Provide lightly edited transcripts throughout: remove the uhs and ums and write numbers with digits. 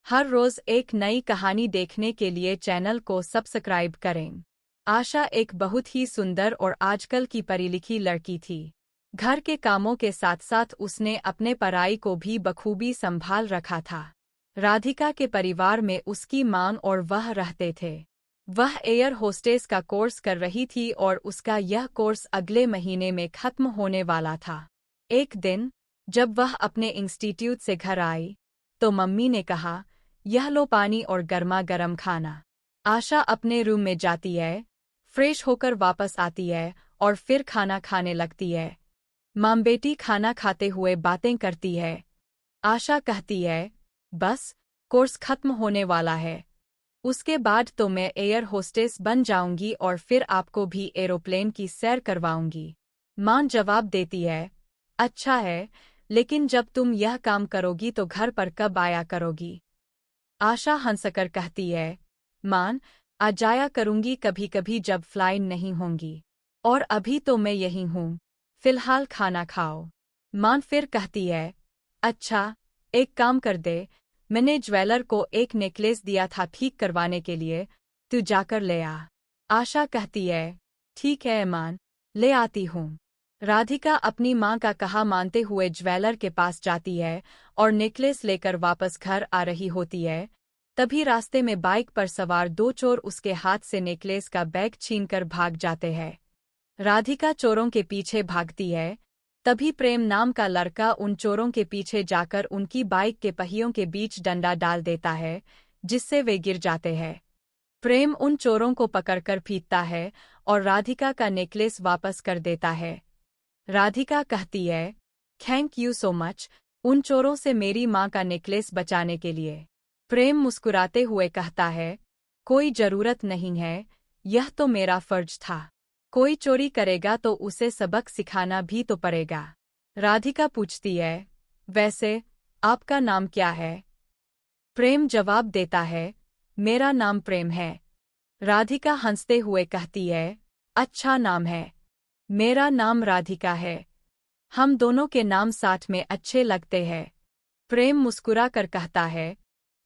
हर रोज एक नई कहानी देखने के लिए चैनल को सब्सक्राइब करें। आशा एक बहुत ही सुंदर और आजकल की पढ़ी लिखी लड़की थी। घर के कामों के साथ साथ उसने अपने पढ़ाई को भी बखूबी संभाल रखा था। राधिका के परिवार में उसकी मां और वह रहते थे। वह एयर होस्टेस का कोर्स कर रही थी और उसका यह कोर्स अगले महीने में खत्म होने वाला था। एक दिन जब वह अपने इंस्टीट्यूट से घर आई तो मम्मी ने कहा, यह लो पानी और गर्मा गर्म खाना। आशा अपने रूम में जाती है, फ्रेश होकर वापस आती है और फिर खाना खाने लगती है। मां बेटी खाना खाते हुए बातें करती है। आशा कहती है, बस कोर्स खत्म होने वाला है, उसके बाद तो मैं एयर होस्टेस बन जाऊंगी और फिर आपको भी एरोप्लेन की सैर करवाऊंगी। मां जवाब देती है, अच्छा है, लेकिन जब तुम यह काम करोगी तो घर पर कब आया करोगी? आशा हंसकर कहती है, मां, आ जाया करूंगी कभी कभी जब फ्लाइन नहीं होंगी, और अभी तो मैं यहीं हूँ, फिलहाल खाना खाओ। मां फिर कहती है, अच्छा, एक काम कर दे, मैंने ज्वेलर को एक नेकलेस दिया था ठीक करवाने के लिए, तू जाकर ले आ। आशा कहती है, ठीक है मां, ले आती हूँ। राधिका अपनी मां का कहा मानते हुए ज्वेलर के पास जाती है और नेकलेस लेकर वापस घर आ रही होती है। तभी रास्ते में बाइक पर सवार दो चोर उसके हाथ से नेकलेस का बैग छीनकर भाग जाते हैं। राधिका चोरों के पीछे भागती है। तभी प्रेम नाम का लड़का उन चोरों के पीछे जाकर उनकी बाइक के पहियों के बीच डंडा डाल देता है, जिससे वे गिर जाते हैं। प्रेम उन चोरों को पकड़कर पीटता है और राधिका का नेकलेस वापस कर देता है। राधिका कहती है, थैंक यू सो मच, उन चोरों से मेरी मां का नेकलेस बचाने के लिए। प्रेम मुस्कुराते हुए कहता है, कोई जरूरत नहीं है, यह तो मेरा फर्ज था। कोई चोरी करेगा तो उसे सबक सिखाना भी तो पड़ेगा। राधिका पूछती है, वैसे आपका नाम क्या है? प्रेम जवाब देता है, मेरा नाम प्रेम है। राधिका हंसते हुए कहती है, अच्छा नाम है, मेरा नाम राधिका है, हम दोनों के नाम साथ में अच्छे लगते हैं। प्रेम मुस्कुरा कर कहता है,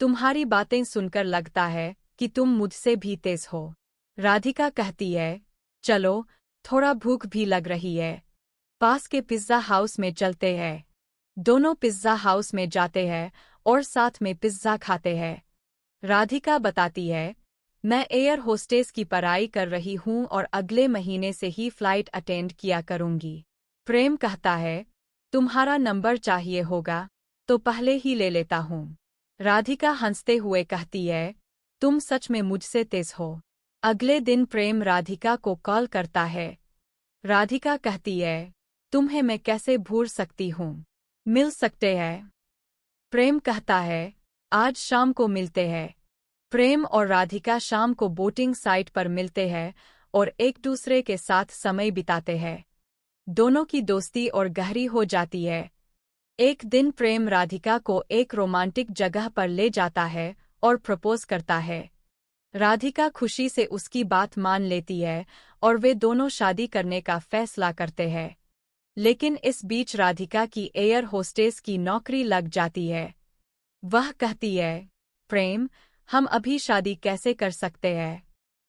तुम्हारी बातें सुनकर लगता है कि तुम मुझसे भी तेज हो। राधिका कहती है, चलो, थोड़ा भूख भी लग रही है, पास के पिज्जा हाउस में चलते हैं। दोनों पिज्जा हाउस में जाते हैं और साथ में पिज्जा खाते हैं। राधिका बताती है, मैं एयर होस्टेस की पढ़ाई कर रही हूँ और अगले महीने से ही फ्लाइट अटेंड किया करूंगी। प्रेम कहता है, तुम्हारा नंबर चाहिए होगा तो पहले ही ले लेता हूँ। राधिका हंसते हुए कहती है, तुम सच में मुझसे तेज हो। अगले दिन प्रेम राधिका को कॉल करता है। राधिका कहती है, तुम्हें मैं कैसे भूल सकती हूँ, मिल सकते हैं? प्रेम कहता है, आज शाम को मिलते हैं। प्रेम और राधिका शाम को बोटिंग साइट पर मिलते हैं और एक दूसरे के साथ समय बिताते हैं। दोनों की दोस्ती और गहरी हो जाती है। एक दिन प्रेम राधिका को एक रोमांटिक जगह पर ले जाता है और प्रपोज करता है। राधिका खुशी से उसकी बात मान लेती है और वे दोनों शादी करने का फैसला करते हैं। लेकिन इस बीच राधिका की एयर होस्टेस की नौकरी लग जाती है। वह कहती है, प्रेम, हम अभी शादी कैसे कर सकते हैं?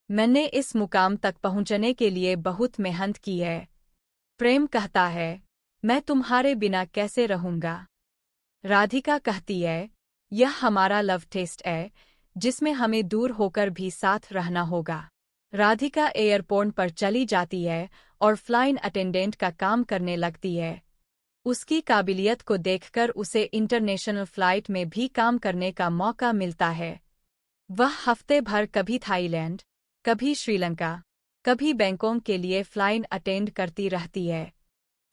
मैंने इस मुकाम तक पहुंचने के लिए बहुत मेहनत की है। प्रेम कहता है, मैं तुम्हारे बिना कैसे रहूंगा? राधिका कहती है, यह हमारा लव टेस्ट है, जिसमें हमें दूर होकर भी साथ रहना होगा। राधिका एयरपोर्ट पर चली जाती है और फ्लाइन अटेंडेंट का काम करने लगती है। उसकी काबिलियत को देखकर उसे इंटरनेशनल फ्लाइट में भी काम करने का मौका मिलता है। वह हफ्ते भर कभी थाईलैंड, कभी श्रीलंका, कभी बैंकॉक के लिए फ्लाइन अटेंड करती रहती है।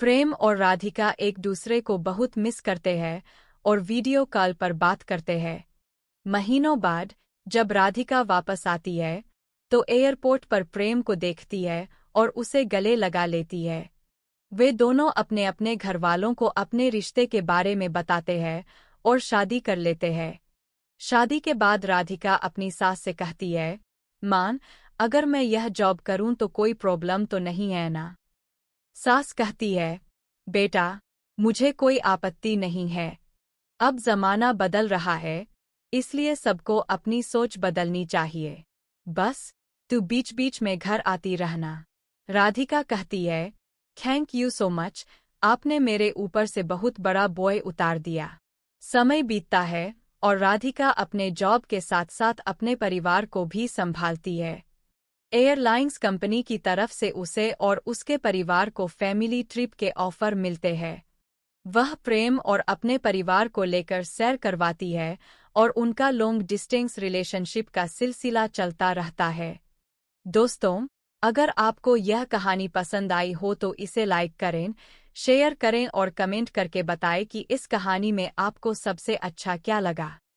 प्रेम और राधिका एक दूसरे को बहुत मिस करते हैं और वीडियो कॉल पर बात करते हैं। महीनों बाद जब राधिका वापस आती है तो एयरपोर्ट पर प्रेम को देखती है और उसे गले लगा लेती है। वे दोनों अपने अपने घरवालों को अपने रिश्ते के बारे में बताते हैं और शादी कर लेते हैं। शादी के बाद राधिका अपनी सास से कहती है, मां, अगर मैं यह जॉब करूं तो कोई प्रॉब्लम तो नहीं है ना? सास कहती है, बेटा, मुझे कोई आपत्ति नहीं है। अब जमाना बदल रहा है, इसलिए सबको अपनी सोच बदलनी चाहिए। बस तू बीच बीच में घर आती रहना। राधिका कहती है, थैंक यू सो मच, आपने मेरे ऊपर से बहुत बड़ा बोझ उतार दिया। समय बीतता है और राधिका अपने जॉब के साथ साथ अपने परिवार को भी संभालती है। एयरलाइंस कंपनी की तरफ से उसे और उसके परिवार को फैमिली ट्रिप के ऑफर मिलते हैं। वह प्रेम और अपने परिवार को लेकर सैर करवाती है और उनका लॉन्ग डिस्टेंस रिलेशनशिप का सिलसिला चलता रहता है। दोस्तों, अगर आपको यह कहानी पसंद आई हो तो इसे लाइक करें, शेयर करें और कमेंट करके बताएं कि इस कहानी में आपको सबसे अच्छा क्या लगा।